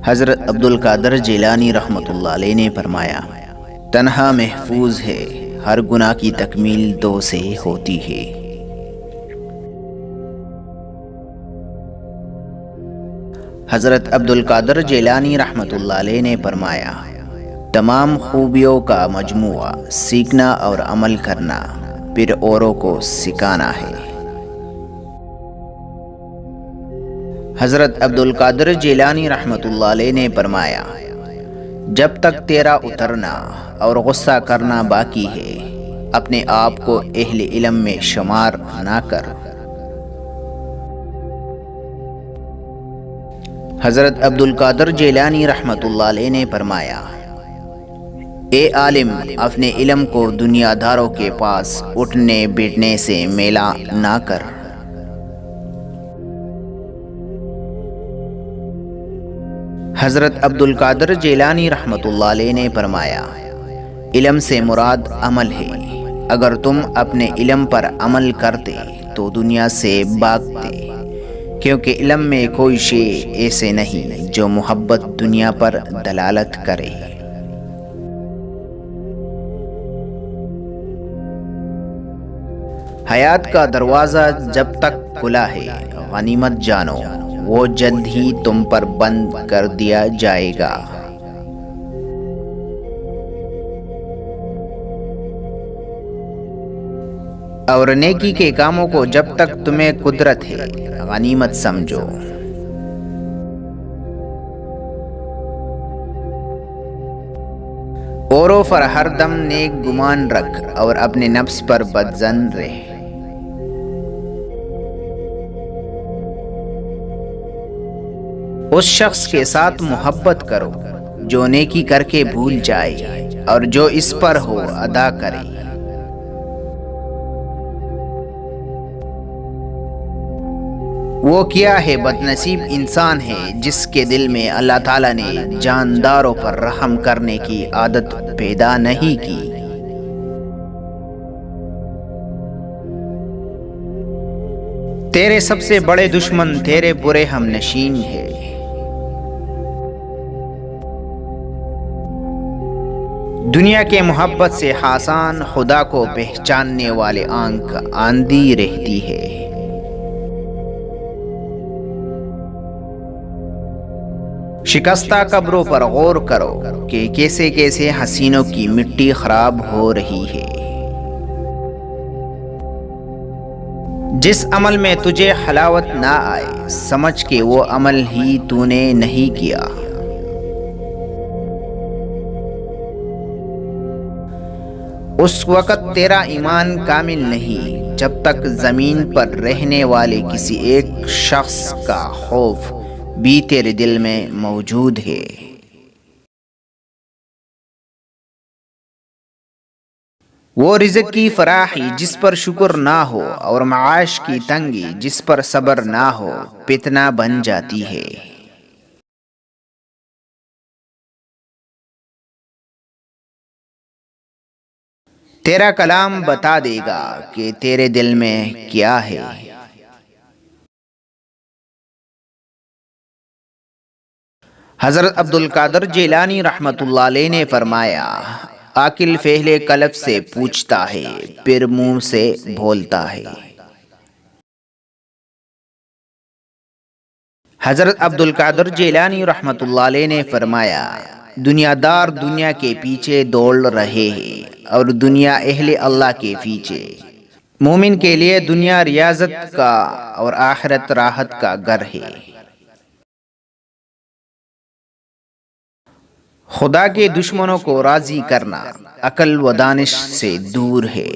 حضرت عبد القادر جیلانی رحمۃ اللہ علیہ نے فرمایا، تنہا محفوظ ہے، ہر گناہ کی تکمیل دو سے ہوتی ہے۔ حضرت عبد القادر جیلانی رحمۃ اللہ علیہ نے فرمایا، تمام خوبیوں کا مجموعہ سیکھنا اور عمل کرنا، پھر اوروں کو سکھانا ہے۔ حضرت عبد القادر جیلانی رحمۃ اللہ علیہ نے فرمایا، جب تک تیرا اترنا اور غصہ کرنا باقی ہے، اپنے آپ کو اہل علم میں شمار نہ کر۔ حضرت عبد القادر جیلانی رحمۃ اللہ علیہ نے فرمایا، اے عالم، اپنے علم کو دنیا داروں کے پاس اٹھنے بیٹھنے سے میلا نہ کر۔ حضرت عبد القادر جیلانی رحمۃ اللہ علیہ نے فرمایا، علم سے مراد عمل ہے، اگر تم اپنے علم پر عمل کرتے تو دنیا سے بھاگتے، کیونکہ علم میں کوئی شے ایسے نہیں جو محبت دنیا پر دلالت کرے۔ حیات کا دروازہ جب تک کھلا ہے، غنیمت جانو، وہ جلد ہی تم پر بند کر دیا جائے گا۔ اور نیکی کے کاموں کو جب تک تمہیں قدرت ہے، غنیمت سمجھو۔ اوروں پر ہر دم نیک گمان رکھ اور اپنے نفس پر بدظن رہ۔ اس شخص کے ساتھ محبت کرو جو نیکی کر کے بھول جائے اور جو اس پر ہو ادا کرے۔ وہ کیا ہے بد نصیب انسان ہے جس کے دل میں اللہ تعالیٰ نے جانداروں پر رحم کرنے کی عادت پیدا نہیں کی۔ تیرے سب سے بڑے دشمن تیرے برے ہم نشین ہے۔ دنیا کے محبت سے حسان خدا کو پہچاننے والے آنکھ آندھی رہتی ہے۔ شکستہ قبروں پر غور کرو کہ کیسے کیسے حسینوں کی مٹی خراب ہو رہی ہے۔ جس عمل میں تجھے حلاوت نہ آئے، سمجھ کہ وہ عمل ہی تو نے نہیں کیا۔ اس وقت تیرا ایمان کامل نہیں جب تک زمین پر رہنے والے کسی ایک شخص کا خوف بھی تیرے دل میں موجود ہے۔ وہ رزق کی فراخی جس پر شکر نہ ہو اور معاش کی تنگی جس پر صبر نہ ہو، فتنہ بن جاتی ہے۔ تیرا کلام بتا دے گا کہ تیرے دل میں کیا ہے۔ حضرت عبد القادر جیلانی رحمۃ اللہ علیہ نے فرمایا، عاقل پہلے قلب سے پوچھتا ہے، پھر منہ سے بولتا ہے۔ حضرت عبد القادر جیلانی رحمۃ اللہ علیہ نے فرمایا، دنیا دار دنیا کے پیچھے دوڑ رہے ہیں اور دنیا اہل اللہ کے پیچھے۔ مومن کے لیے دنیا ریاضت کا اور آخرت راحت کا گھر ہے۔ خدا کے دشمنوں کو راضی کرنا عقل و دانش سے دور ہے۔